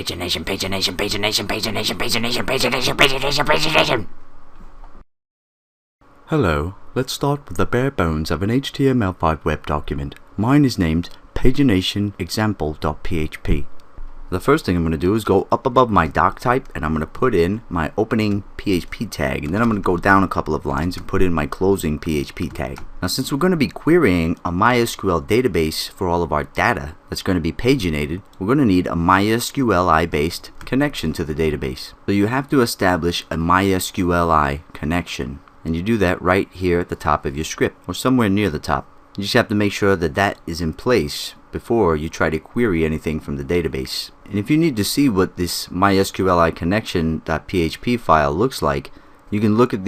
Pagination, pagination, pagination, pagination, pagination, pagination, pagination, pagination. Hello, let's start with the bare bones of an HTML5 web document. Mine is named Pagination example.php. The first thing I'm going to do is go up above my doc type and I'm going to put in my opening PHP tag, and then I'm going to go down a couple of lines and put in my closing PHP tag. Now, since we're going to be querying a MySQL database for all of our data that's going to be paginated, we're going to need a MySQLi based connection to the database. So you have to establish a MySQLi connection, and you do that right here at the top of your script or somewhere near the top. You just have to make sure that that is in place before you try to query anything from the database. And if you need to see what this MySQLi connection.php file looks like, you can look at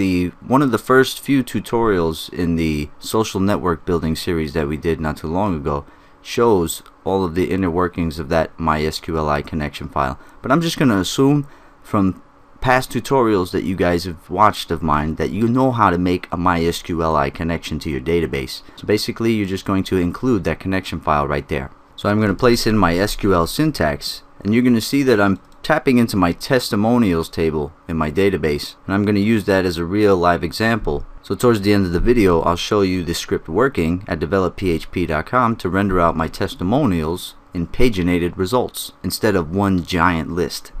one of the first few tutorials in the social network building series that we did not too long ago. Shows all of the inner workings of that MySQLi connection file. But I'm just going to assume from past tutorials that you guys have watched of mine that you know how to make a MySQLi connection to your database. So basically you're just going to include that connection file right there. So I'm going to place in my SQL syntax, and you're going to see that I'm tapping into my testimonials table in my database, and I'm going to use that as a real live example. So towards the end of the video I'll show you the script working at developphp.com to render out my testimonials in paginated results instead of one giant list.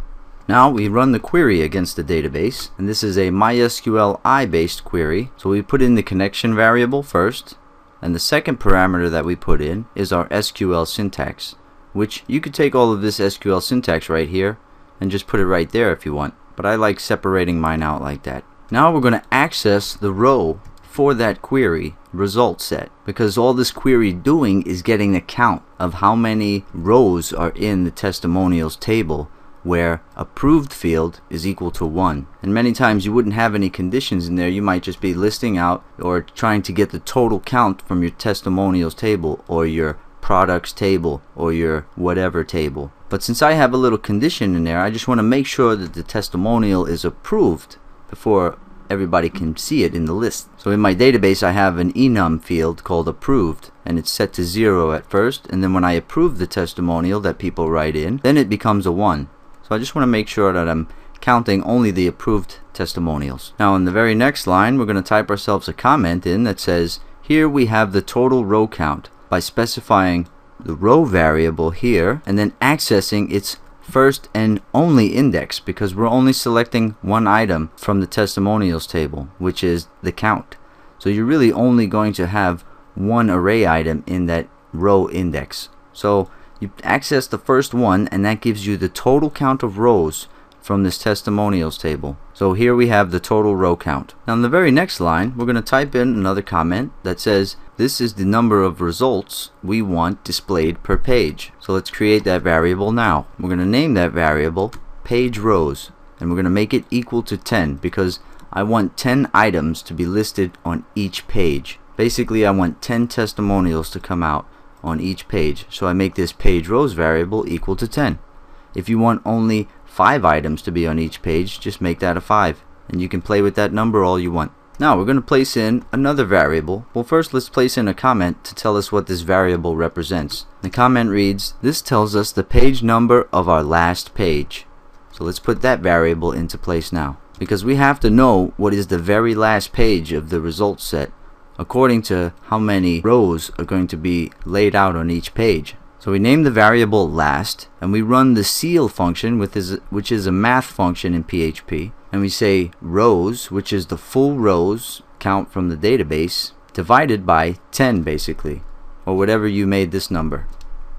Now we run the query against the database, and this is a MySQLi based query. So we put in the connection variable first, and the second parameter that we put in is our SQL syntax, which you could take all of this SQL syntax right here and just put it right there if you want, but I like separating mine out like that. Now we're going to access the row for that query result set, because all this query doing is getting a count of how many rows are in the testimonials table, where approved field is equal to 1. And many times you wouldn't have any conditions in there. You might just be listing out or trying to get the total count from your testimonials table or your products table or your whatever table. But since I have a little condition in there, I just want to make sure that the testimonial is approved before everybody can see it in the list. So in my database I have an enum field called approved, and it's set to 0 at first, and then when I approve the testimonial that people write in, then it becomes a 1. So I just want to make sure that I'm counting only the approved testimonials. Now in the very next line we're going to type ourselves a comment in that says, here we have the total row count, by specifying the row variable here and then accessing its first and only index, because we're only selecting one item from the testimonials table, which is the count. So you're really only going to have one array item in that row index. So you access the first one, and that gives you the total count of rows from this testimonials table. So here we have the total row count. Now in the very next line we're going to type in another comment that says this is the number of results we want displayed per page. So let's create that variable now. We're going to name that variable page rows, and we're going to make it equal to 10 because I want 10 items to be listed on each page. Basically I want 10 testimonials to come out on each page, so I make this page rows variable equal to 10. If you want only 5 items to be on each page, just make that a 5, and you can play with that number all you want. Now we're going to place in another variable. Well, first let's place in a comment to tell us what this variable represents. The comment reads, this tells us the page number of our last page. So let's put that variable into place now, because we have to know what is the very last page of the results set according to how many rows are going to be laid out on each page. So we name the variable last, and we run the ceil function, which is a math function in PHP, and we say rows, which is the full rows count from the database, divided by 10 basically, or whatever you made this number.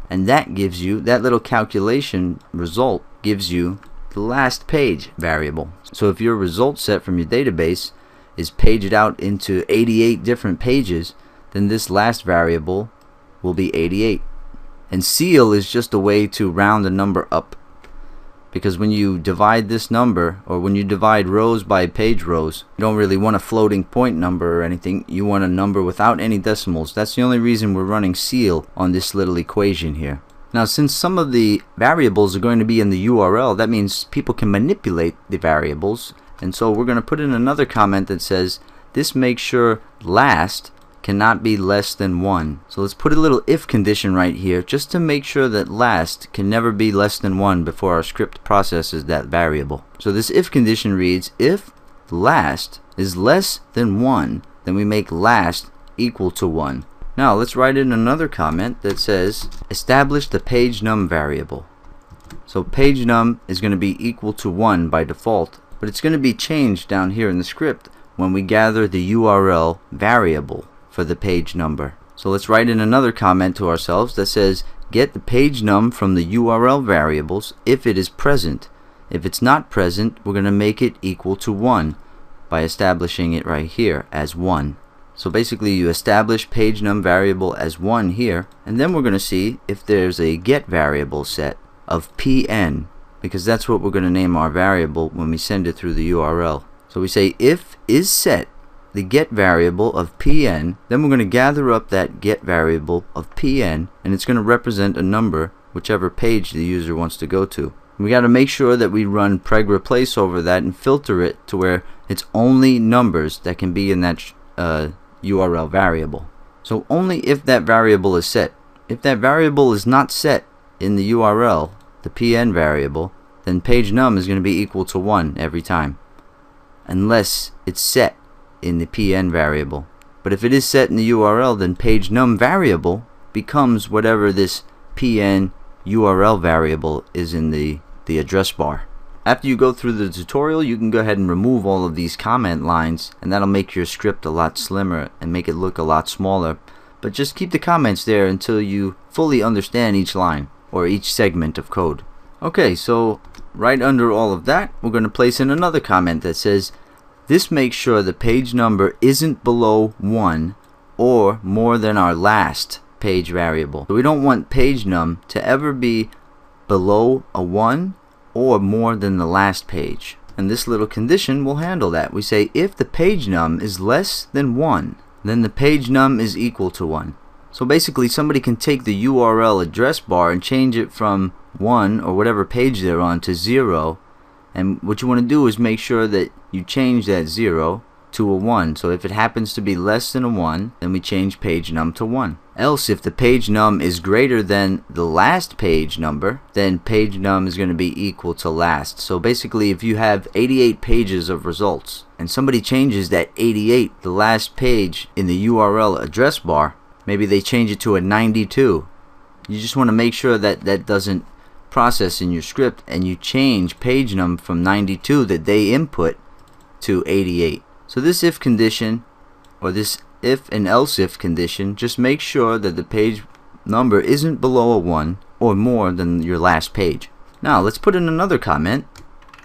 And that gives you, that little calculation result gives you the last page variable. So if your result set from your database is paged out into 88 different pages, then this last variable will be 88. And ceil is just a way to round the number up, because when you divide this number, or when you divide rows by page rows, you don't really want a floating point number or anything. You want a number without any decimals. That's the only reason we're running ceil on this little equation here. Now since some of the variables are going to be in the URL, that means people can manipulate the variables. And so we're going to put in another comment that says this makes sure last cannot be less than 1. So let's put a little if condition right here just to make sure that last can never be less than 1 before our script processes that variable. So this if condition reads, if last is less than 1, then we make last equal to 1. Now let's write in another comment that says establish the page num variable. So page num is going to be equal to 1 by default, but it's going to be changed down here in the script when we gather the URL variable for the page number. So let's write in another comment to ourselves that says get the page num from the URL variables if it is present. If it's not present, we're going to make it equal to 1 by establishing it right here as 1. So basically you establish page num variable as 1 here, and then we're going to see if there's a get variable set of pn, because that's what we're going to name our variable when we send it through the URL. So we say if is set the get variable of pn, then we're going to gather up that get variable of pn, and it's going to represent a number whichever page the user wants to go to. We got to make sure that we run preg replace over that and filter it to where it's only numbers that can be in that URL variable. So only if that variable is set. If that variable is not set in the URL, the pn variable, then page num is going to be equal to 1 every time, unless it's set in the pn variable. But if it is set in the URL, then page num variable becomes whatever this pn URL variable is in the address bar. After you go through the tutorial, you can go ahead and remove all of these comment lines, and that'll make your script a lot slimmer and make it look a lot smaller. But just keep the comments there until you fully understand each line or each segment of code. Okay, so right under all of that, we're going to place in another comment that says this makes sure the page number isn't below 1 or more than our last page variable. So we don't want page num to ever be below a 1 or more than the last page. And this little condition will handle that. We say if the page num is less than 1, then the page num is equal to 1. So basically somebody can take the URL address bar and change it from 1 or whatever page they're on to 0, and what you want to do is make sure that you change that 0 to a 1. So if it happens to be less than a 1, then we change page num to 1. Else, if the page num is greater than the last page number, then page num is going to be equal to last. So basically if you have 88 pages of results and somebody changes that 88, the last page in the URL address bar, maybe they change it to a 92, you just want to make sure that that doesn't process in your script and you change page num from 92 that they input to 88. So this if condition, or this if and else if condition, just make sure that the page number isn't below a 1 or more than your last page. Now let's put in another comment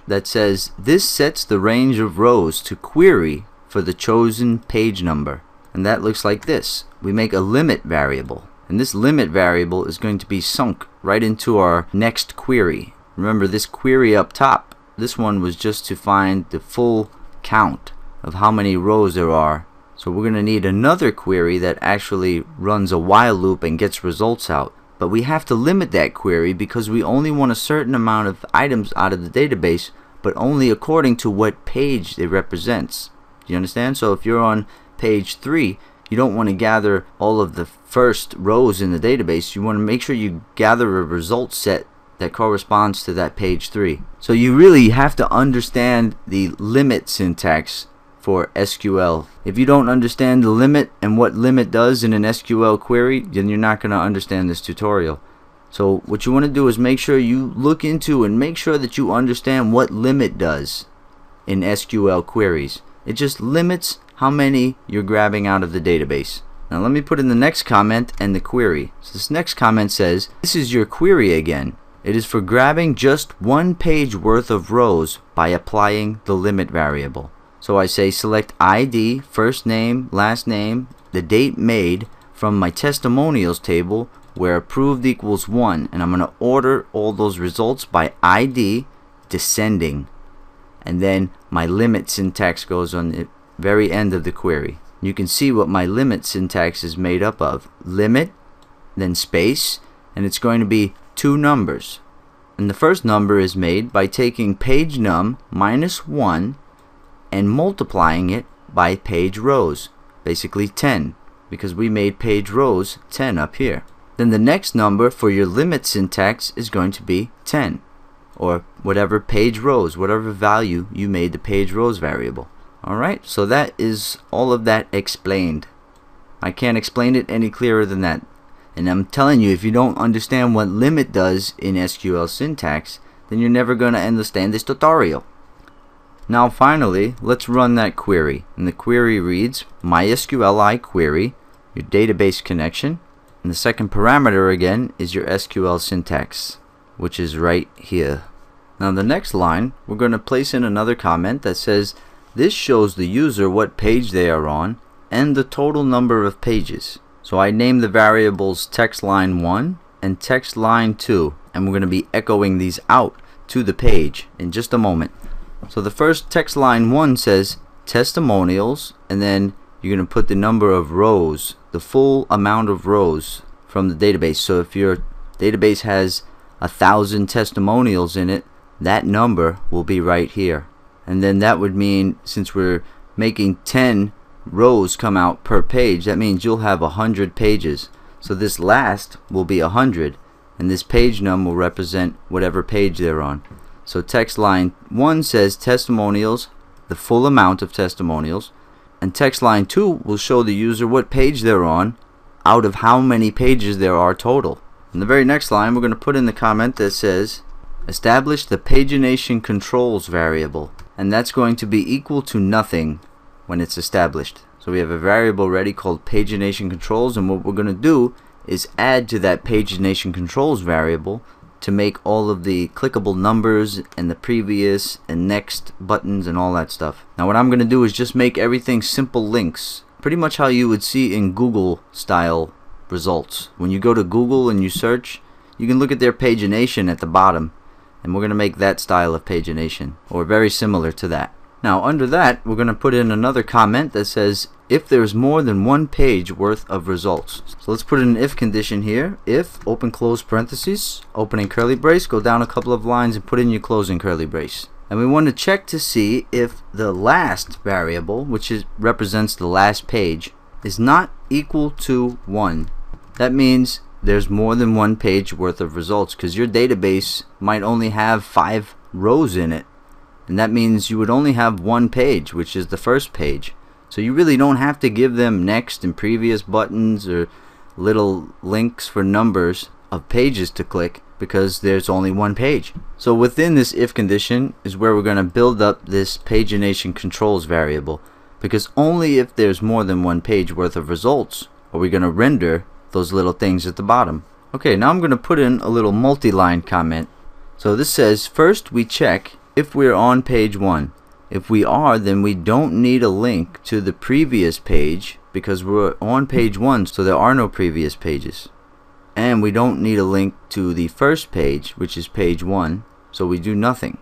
that says this sets the range of rows to query for the chosen page number, and that looks like this. We make a limit variable, and this limit variable is going to be sunk right into our next query. Remember, this query up top, this one was just to find the full count of how many rows there are. So we're going to need another query that actually runs a while loop and gets results out. But we have to limit that query because we only want a certain amount of items out of the database, but only according to what page it represents. Do you understand? So if you're on page 3, you don't want to gather all of the first rows in the database. You want to make sure you gather a result set that corresponds to that page 3. So you really have to understand the limit syntax for SQL. If you don't understand the limit and what limit does in an SQL query, then you're not going to understand this tutorial. So what you want to do is make sure you look into and make sure that you understand what limit does in SQL queries. It just limits how many you're grabbing out of the database. Now let me put in the next comment and the query. So this next comment says, this is your query again. It is for grabbing just one page worth of rows by applying the limit variable. So I say select ID, first name, last name, the date made from my testimonials table where approved equals 1, and I'm going to order all those results by ID descending. And then my limit syntax goes on the very end of the query. You can see what my limit syntax is made up of. Limit, then space, and it's going to be 2 numbers. And the first number is made by taking page num minus 1 and multiplying it by page rows, basically 10. because we made page rows 10 up here. Then the next number for your limit syntax is going to be 10, or whatever page rows, whatever value you made the page rows variable. Alright, so that is all of that explained. I can't explain it any clearer than that. And I'm telling you, if you don't understand what limit does in SQL syntax, then you're never going to understand this tutorial. Now finally, let's run that query. And the query reads MySQLi query, your database connection. And the second parameter again is your SQL syntax, which is right here. Now the next line, we're going to place in another comment that says this shows the user what page they are on and the total number of pages. So I named the variables text line 1 and text line 2, and we're going to be echoing these out to the page in just a moment. So the first text line 1 says testimonials, and then you're going to put the number of rows, the full amount of rows from the database. So if your database has 1,000 testimonials in it, that number will be right here. And then that would mean, since we're making 10 rows come out per page, that means you'll have 100 pages. So this last will be 100, and this page num will represent whatever page they're on. So text line 1 says testimonials, the full amount of testimonials, and text line 2 will show the user what page they're on out of how many pages there are total. In the very next line, we're going to put in the comment that says establish the pagination controls variable, and that's going to be equal to nothing when it's established. So we have a variable ready called pagination controls, and what we're going to do is add to that pagination controls variable to make all of the clickable numbers and the previous and next buttons and all that stuff. Now what I'm going to do is just make everything simple links, pretty much how you would see in Google style results. When you go to Google and you search, you can look at their pagination at the bottom, and we're going to make that style of pagination, or very similar to that. Now under that, we're going to put in another comment that says if there's more than one page worth of results. So let's put in an if condition here. If, open close parentheses, opening curly brace, go down a couple of lines and put in your closing curly brace. And we want to check to see if the last variable, which represents the last page, is not equal to 1. That means there's more than one page worth of results, because your database might only have 5 rows in it. And that means you would only have one page, which is the first page. So you really don't have to give them next and previous buttons or little links for numbers of pages to click, because there's only one page. So within this if condition is where we're going to build up this pagination controls variable, because only if there's more than one page worth of results are we going to render those little things at the bottom. Okay, now I'm going to put in a little multi-line comment. So this says first we check if we're on page 1. If we are, then we don't need a link to the previous page because we're on page 1, so there are no previous pages. And we don't need a link to the first page, which is page 1, so we do nothing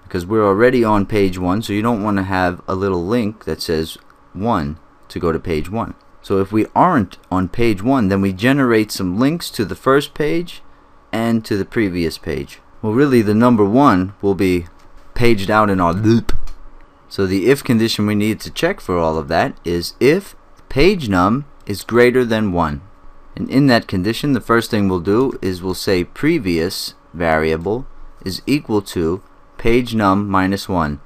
because we're already on page 1, so you don't want to have a little link that says 1 to go to page 1. So if we aren't on page 1, then we generate some links to the first page and to the previous page. Well, really the number 1 will be paged out in our loop. So the if condition we need to check for all of that is if page num is greater than 1. And in that condition, the first thing we'll do is we'll say previous variable is equal to page num minus 1.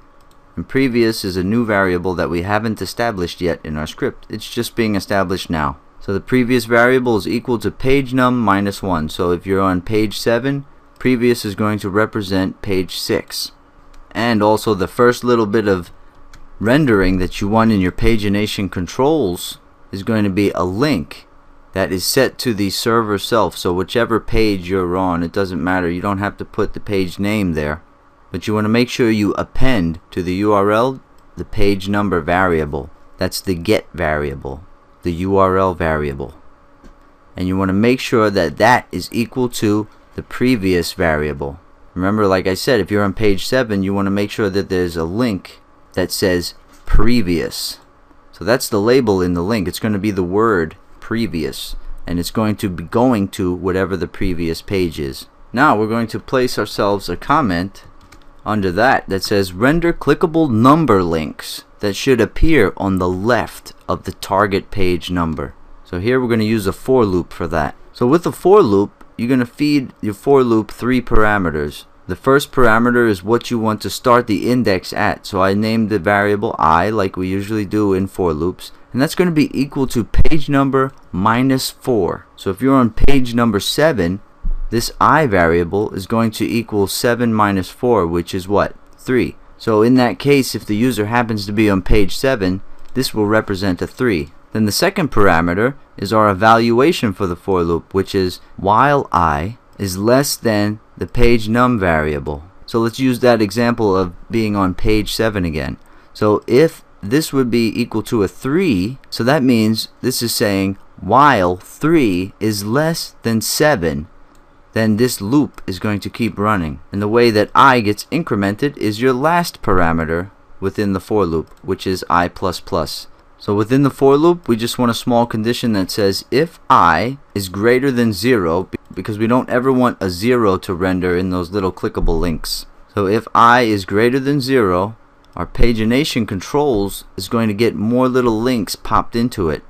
And previous is a new variable that we haven't established yet in our script. It's just being established now. So the previous variable is equal to page num minus 1. So if you're on page 7, previous is going to represent page 6. And also the first little bit of rendering that you want in your pagination controls is going to be a link that is set to the server self. So whichever page you're on, it doesn't matter. You don't have to put the page name there, but you want to make sure you append to the URL the page number variable. That's the get variable, the URL variable. And you want to make sure that that is equal to the previous variable. Remember, like I said, if you're on page 7, you want to make sure that there's a link that says previous. So that's the label in the link. It's going to be the word previous, and it's going to be going to whatever the previous page is. Now we're going to place ourselves a comment under that says render clickable number links that should appear on the left of the target page number. So here we're going to use a for loop for that. So with the for loop, you're going to feed your for loop 3 parameters. The first parameter is what you want to start the index at. So I named the variable I, like we usually do in for loops, and that's going to be equal to page number minus 4. So if you're on page number 7, this I variable is going to equal 7 minus 4, which is what? 3. So in that case, if the user happens to be on page 7, this will represent a 3. Then the second parameter is our evaluation for the for loop, which is while I is less than the page num variable. So let's use that example of being on page 7 again. So if this would be equal to a 3, so that means this is saying while 3 is less than 7, then this loop is going to keep running. And the way that I gets incremented is your last parameter within the for loop, which is I++. So within the for loop, we just want a small condition that says if I is greater than 0, because we don't ever want a 0 to render in those little clickable links. So if I is greater than 0, our pagination controls is going to get more little links popped into it,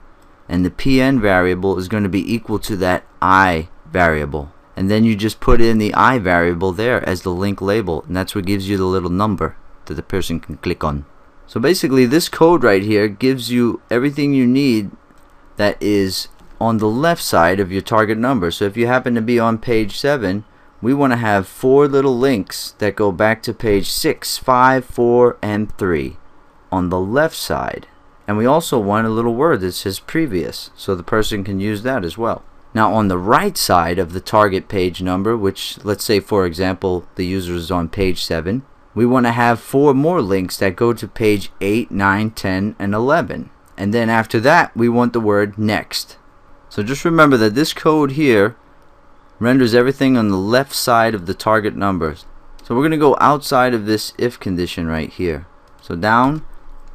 and the pn variable is going to be equal to that I variable. And then you just put in the I variable there as the link label, and that's what gives you the little number that the person can click on. So basically this code right here gives you everything you need that is on the left side of your target number. So if you happen to be on page 7, we want to have 4 little links that go back to page 6, 5, 4, and 3 on the left side. And we also want a little word that says previous, so the person can use that as well. Now on the right side of the target page number, which let's say for example the user is on page 7, we want to have 4 more links that go to page 8, 9, 10, and 11. And then after that, we want the word next. So just remember that this code here renders everything on the left side of the target numbers. So we're going to go outside of this if condition right here. So down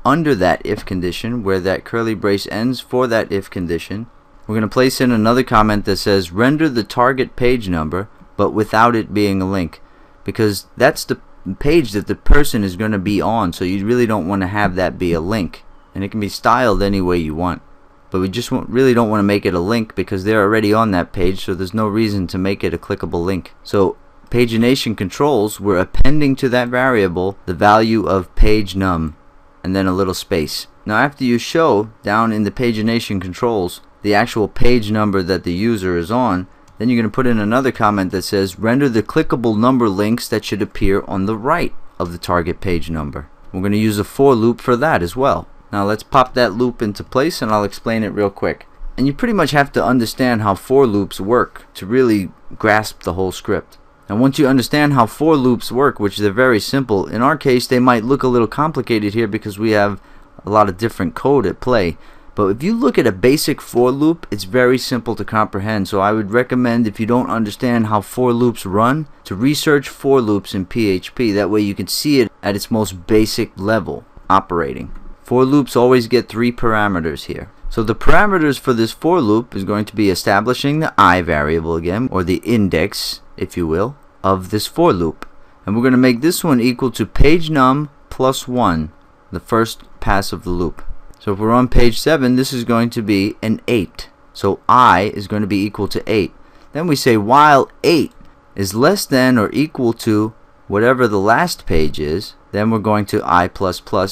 under that if condition, where that curly brace ends for that if condition, we're going to place in another comment that says render the target page number, but without it being a link. Because that's the page that the person is going to be on, so you really don't want to have that be a link, and it can be styled any way you want, but we just really don't want to make it a link because they're already on that page, so there's no reason to make it a clickable link. So pagination controls, we're appending to that variable the value of page num and then a little space. Now after you show down in the pagination controls the actual page number that the user is on, then you're going to put in another comment that says render the clickable number links that should appear on the right of the target page number. We're going to use a for loop for that as well. Now let's pop that loop into place and I'll explain it real quick. And you pretty much have to understand how for loops work to really grasp the whole script. And once you understand how for loops work, which they're very simple, in our case they might look a little complicated here because we have a lot of different code at play. But if you look at a basic for loop, it's very simple to comprehend. So I would recommend, if you don't understand how for loops run, to research for loops in PHP. That way you can see it at its most basic level operating. For loops always get 3 parameters here. So the parameters for this for loop is going to be establishing the I variable again, or the index, if you will, of this for loop. And we're going to make this one equal to page num plus 1, the first pass of the loop. So if we're on page 7, this is going to be an 8. So I is going to be equal to 8. Then we say while 8 is less than or equal to whatever the last page is, then we're going to I++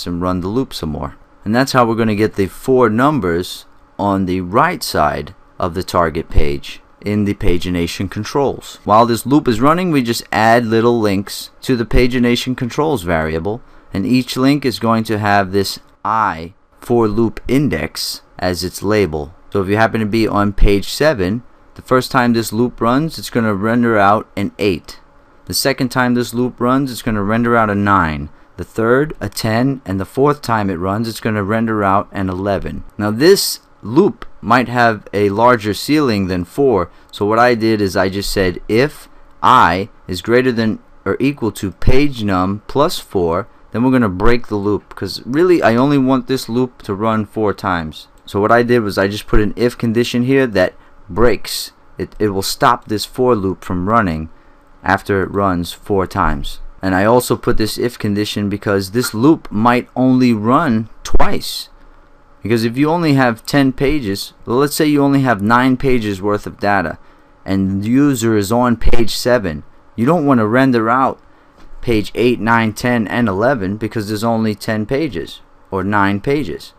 and run the loop some more. And that's how we're going to get the 4 numbers on the right side of the target page in the pagination controls. While this loop is running, we just add little links to the pagination controls variable, and each link is going to have this I for loop index as its label. So if you happen to be on page 7, the first time this loop runs, it's going to render out an 8. The second time this loop runs, it's going to render out a 9. The third, a 10, and the fourth time it runs, it's going to render out an 11. Now this loop might have a larger ceiling than 4, so what I did is I just said if I is greater than or equal to page num plus 4, then we're going to break the loop, because really I only want this loop to run 4 times. So what I did was I just put an if condition here that breaks. It will stop this for loop from running after it runs 4 times. And I also put this if condition because this loop might only run twice. Because if you only have 10 pages, well, let's say you only have 9 pages worth of data and the user is on page 7, you don't want to render out page 8, 9, 10, and 11 because there's only 10 pages or 9 pages.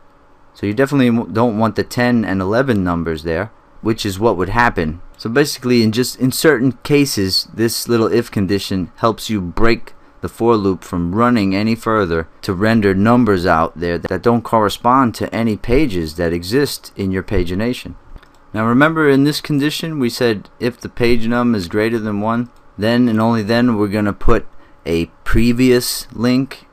So you definitely don't want the 10 and 11 numbers there, which is what would happen. So basically, in certain cases, this little if condition helps you break the for loop from running any further to render numbers out there that don't correspond to any pages that exist in your pagination. Now remember, in this condition we said if the page num is greater than 1, then and only then we're going to put a previous link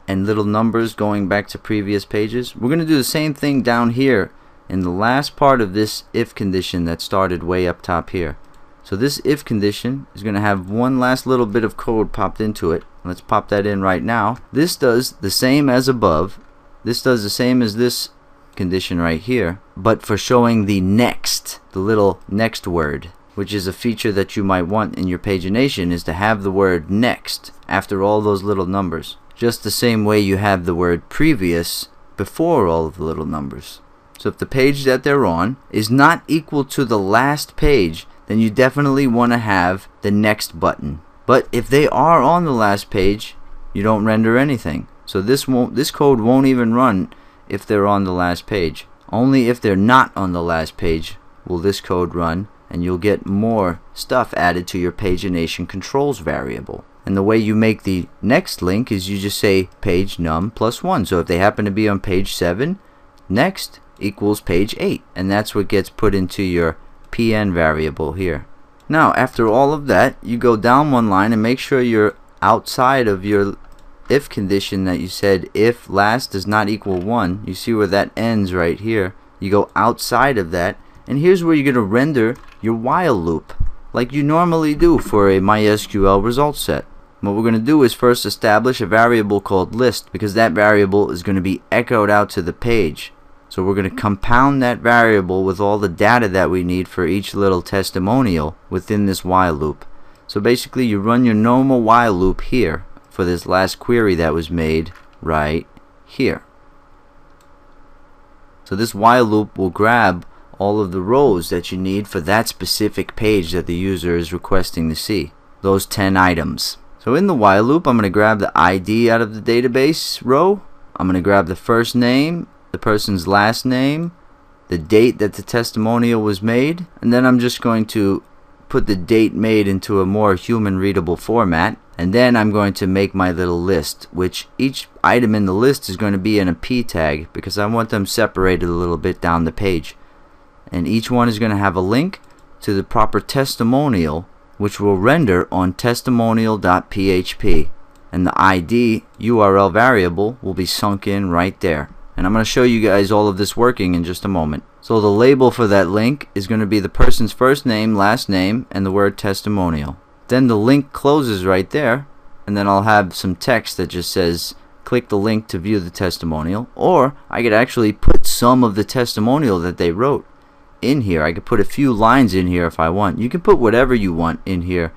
and little numbers going back to previous pages. We're going to do the same thing down here in the last part of this if condition that started way up top here. So this if condition is going to have one last little bit of code popped into it. Let's pop that in right now. This does the same as above. This does the same as this condition right here, but for showing the next, the little next word, which is a feature that you might want in your pagination, is to have the word next after all those little numbers. Just the same way you have the word previous before all of the little numbers. So if the page that they're on is not equal to the last page, then you definitely want to have the next button. But if they are on the last page, you don't render anything. So this code won't even run if they're on the last page. Only if they're not on the last page will this code run, and you'll get more stuff added to your pagination controls variable. And the way you make the next link is you just say page num plus 1. So if they happen to be on page 7, next equals page 8, and that's what gets put into your pn variable here. Now after all of that, you go down one line and make sure you're outside of your if condition that you said if last does not equal 1. You see where that ends right here. You go outside of that, and here's where you're going to render your while loop like you normally do for a MySQL result set. What we're going to do is first establish a variable called list, because that variable is going to be echoed out to the page. So we're going to compound that variable with all the data that we need for each little testimonial within this while loop. So basically you run your normal while loop here for this last query that was made right here. So this while loop will grab all of the rows that you need for that specific page that the user is requesting to see, those 10 items. So in the while loop, I'm going to grab the ID out of the database row. I'm going to grab the first name, the person's last name, the date that the testimonial was made, and then I'm just going to put the date made into a more human readable format, and then I'm going to make my little list, which each item in the list is going to be in a p tag because I want them separated a little bit down the page, and each one is going to have a link to the proper testimonial, which will render on testimonial.php, and the ID URL variable will be sunk in right there. And I'm going to show you guys all of this working in just a moment. So the label for that link is going to be the person's first name, last name, and the word testimonial. Then the link closes right there, and then I'll have some text that just says click the link to view the testimonial, or I could actually put some of the testimonial that they wrote in here. I could put a few lines in here if I want. You can put whatever you want in here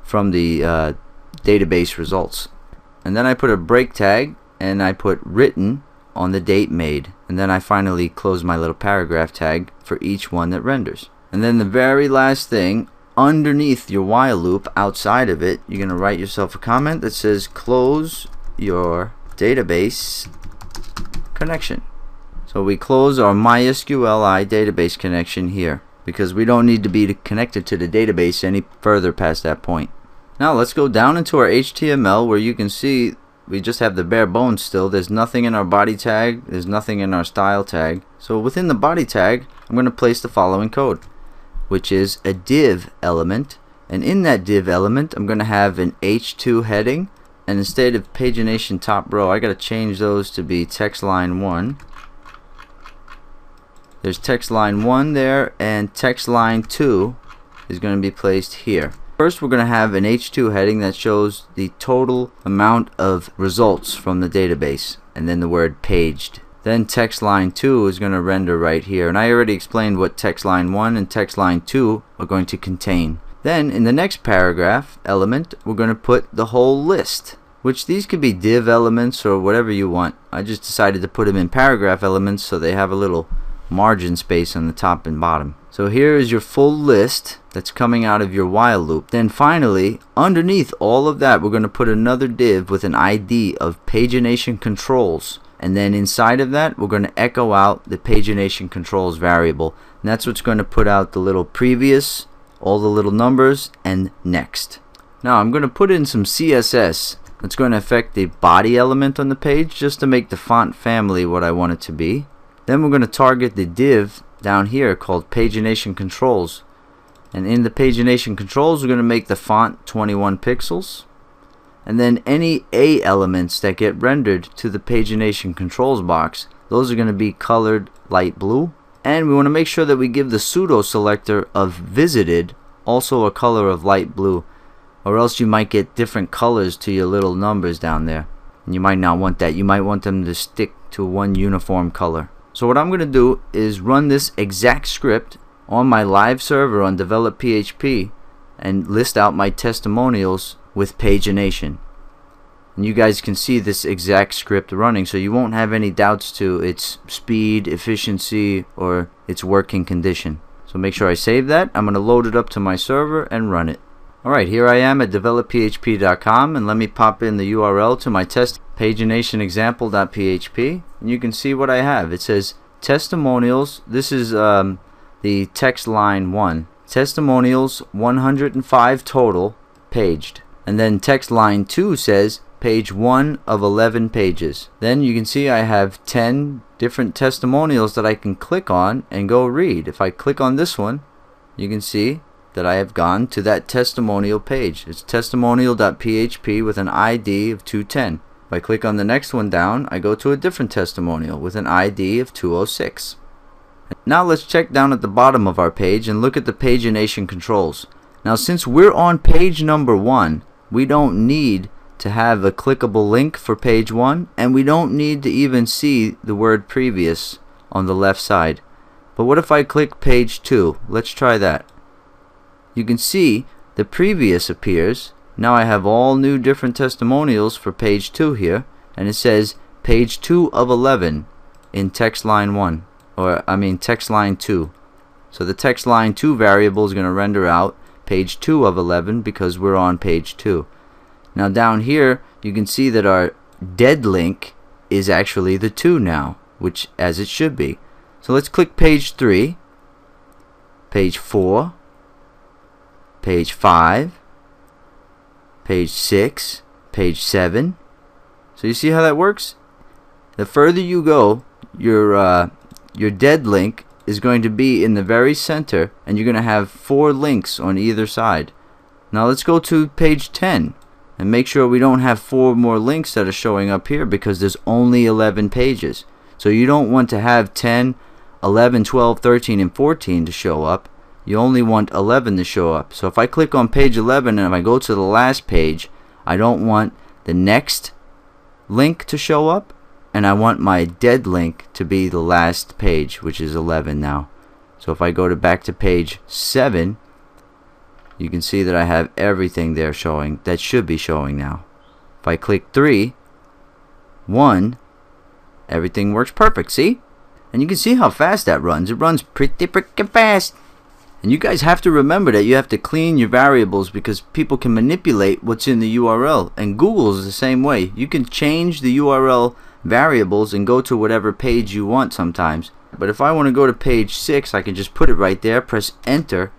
from the database results. And then I put a break tag and I put written on the date made, and then I finally close my little paragraph tag for each one that renders. And then the very last thing, underneath your while loop, outside of it, you're going to write yourself a comment that says close your database connection. So we close our MySQLi database connection here because we don't need to be connected to the database any further past that point. Now let's go down into our HTML, where you can see we just have the bare bones still. There's nothing in our body tag, there's nothing in our style tag. So within the body tag, I'm going to place the following code, which is a div element, and in that div element I'm going to have an h2 heading, and instead of pagination top row, I got to change those to be text line 1. There's text line 1 there, and text line 2 is going to be placed here. First we're going to have an h2 heading that shows the total amount of results from the database, and then the word paged. Then text line 2 is going to render right here, and I already explained what text line 1 and text line 2 are going to contain. Then in the next paragraph element, we're going to put the whole list, which these could be div elements or whatever you want. I just decided to put them in paragraph elements so they have a little margin space on the top and bottom. So here is your full list that's coming out of your while loop. Then finally, underneath all of that, we're going to put another div with an ID of pagination controls. And then inside of that, we're going to echo out the pagination controls variable. And that's what's going to put out the little previous, all the little numbers, and next. Now I'm going to put in some CSS that's going to affect the body element on the page just to make the font family what I want it to be. Then we're going to target the div down here called pagination controls. And in the pagination controls, we're going to make the font 21 pixels. And then any A elements that get rendered to the pagination controls box, those are going to be colored light blue. And we want to make sure that we give the pseudo selector of visited also a color of light blue, or else you might get different colors to your little numbers down there. And you might not want that. You might want them to stick to one uniform color. So what I'm going to do is run this exact script on my live server on Develop PHP and list out my testimonials with pagination. And you guys can see this exact script running, so you won't have any doubts to its speed, efficiency, or its working condition. So make sure I save that. I'm going to load it up to my server and run it. Alright, here I am at developphp.com, and let me pop in the URL to my test pagination example.php, and you can see what I have. It says testimonials. This is the text line 1. Testimonials 105 total paged. And then text line 2 says page 1 of 11 pages. Then you can see I have 10 different testimonials that I can click on and go read. If I click on this one, you can see that I have gone to that testimonial page. It's testimonial.php with an ID of 210. If I click on the next one down, I go to a different testimonial with an ID of 206. Now let's check down at the bottom of our page and look at the pagination controls. Now since we're on page number 1, we don't need to have a clickable link for page 1, and we don't need to even see the word previous on the left side. But what if I click page 2? Let's try that. You can see the previous appears. Now I have all new different testimonials for page 2 here, and it says page 2 of 11 in text line 1, or I mean text line 2. So the text line 2 variable is going to render out page 2 of 11 because we're on page 2. Now down here you can see that our dead link is actually the 2 now, which as it should be. So let's click page 3, page 4, page 5, page 6, page 7. So you see how that works? The further you go, your dead link is going to be in the very center, and you're going to have 4 links on either side. Now let's go to page 10 and make sure we don't have 4 more links that are showing up here because there's only 11 pages. So you don't want to have 10, 11, 12, 13, and 14 to show up. You only want 11 to show up. So if I click on page 11 and if I go to the last page, I don't want the next link to show up, and I want my dead link to be the last page, which is 11 now. So if I go back to page 7, you can see that I have everything there showing that should be showing now. If I click 3, 1, everything works perfect, see? And you can see how fast that runs. It runs pretty freaking fast. And you guys have to remember that you have to clean your variables because people can manipulate what's in the URL. And Google is the same way. You can change the URL variables and go to whatever page you want sometimes. But if I want to go to page 6, I can just put it right there, press enter,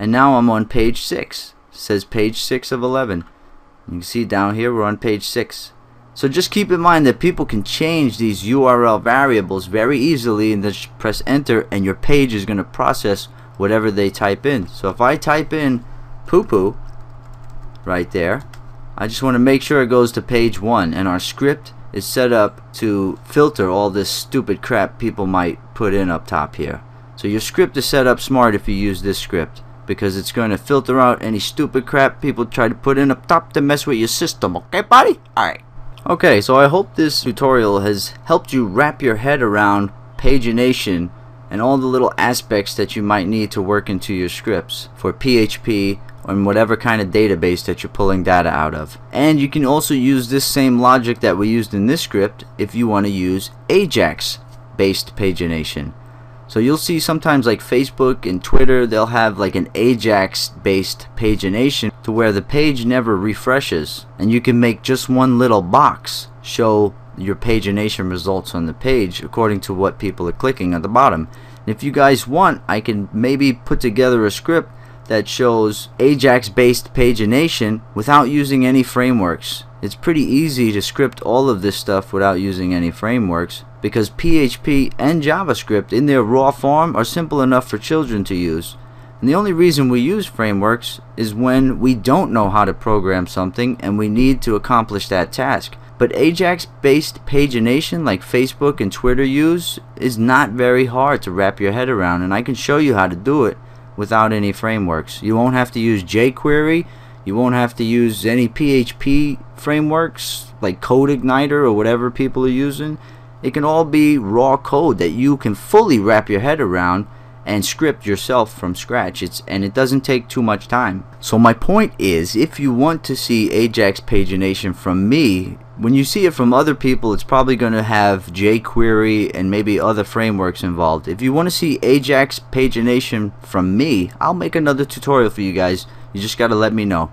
and now I'm on page 6. It says page 6 of 11. You can see down here we're on page 6. So just keep in mind that people can change these URL variables very easily, and just press enter and your page is going to process whatever they type in. So if I type in poo-poo right there, I just want to make sure it goes to page 1, and our script is set up to filter all this stupid crap people might put in up top here. So your script is set up smart if you use this script, because it's going to filter out any stupid crap people try to put in up top to mess with your system. Okay, buddy? Alright. Okay, so I hope this tutorial has helped you wrap your head around pagination and all the little aspects that you might need to work into your scripts for PHP in whatever kind of database that you're pulling data out of. And you can also use this same logic that we used in this script if you want to use Ajax based pagination. So you'll see sometimes like Facebook and Twitter, they'll have like an Ajax based pagination to where the page never refreshes, and you can make just one little box show your pagination results on the page according to what people are clicking at the bottom. And if you guys want, I can maybe put together a script that shows Ajax based pagination without using any frameworks. It's pretty easy to script all of this stuff without using any frameworks, because PHP and JavaScript in their raw form are simple enough for children to use. And the only reason we use frameworks is when we don't know how to program something and we need to accomplish that task. But Ajax based pagination like Facebook and Twitter use is not very hard to wrap your head around, and I can show you how to do it without any frameworks. You won't have to use jQuery, you won't have to use any PHP frameworks like CodeIgniter or whatever people are using. It can all be raw code that you can fully wrap your head around and script yourself from scratch. And it doesn't take too much time. So my point is, if you want to see Ajax pagination from me, when you see it from other people, it's probably going to have jQuery and maybe other frameworks involved. If you want to see Ajax pagination from me, I'll make another tutorial for you guys. You just got to let me know.